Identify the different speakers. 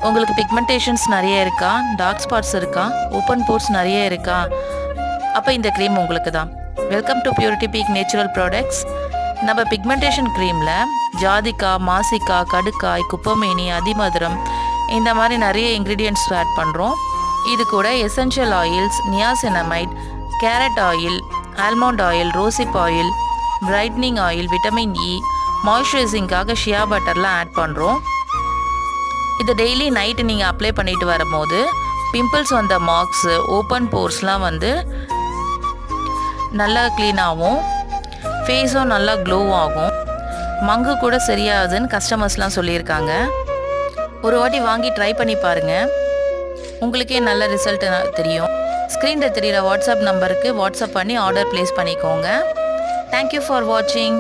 Speaker 1: உங்களுக்கு பிக்மெண்டேஷன்ஸ் நிறைய இருக்கா, டார்க் ஸ்பாட்ஸ் இருக்கா, ஓப்பன் போர்ஸ் நிறைய இருக்கா, அப்போ இந்த க்ரீம் உங்களுக்கு தான். Welcome to purity peak natural products. நம்ம பிக்மெண்டேஷன் க்ரீமில் ஜாதிக்காய், மாசிக்காய், கடுக்காய், குப்பமேனி, அதிமதுரம் இந்த மாதிரி நிறைய இன்க்ரீடியன்ட்ஸ் ஆட் பண்ணுறோம். இது கூட essential oils, niacinamide, carrot oil, almond oil, rosehip oil, brightening oil, vitamin E, மாய்ஸ்சரைசிங்காக ஷியா பட்டர்லாம் ஆட் பண்ணுறோம். இது டெய்லி நைட்டு நீங்கள் அப்ளை பண்ணிட்டு வரும்போது பிம்பிள்ஸ் வந்த மார்க்ஸு, ஓப்பன் போர்ஸ்லாம் வந்து நல்லா க்ளீன் ஆகும், ஃபேஸும் நல்லா க்ளோ ஆகும், மங்கு கூட சரியாகுதுன்னு கஸ்டமர்ஸ்லாம் சொல்லியிருக்காங்க. ஒரு வாட்டி வாங்கி ட்ரை பண்ணி பாருங்கள், உங்களுக்கே நல்ல ரிசல்ட் தெரியும். ஸ்க்ரீனில் தெரிகிற வாட்ஸ்அப் நம்பருக்கு வாட்ஸ்அப் பண்ணி ஆர்டர் ப்ளேஸ் பண்ணிக்கோங்க. தேங்க்யூ ஃபார் வாட்சிங்.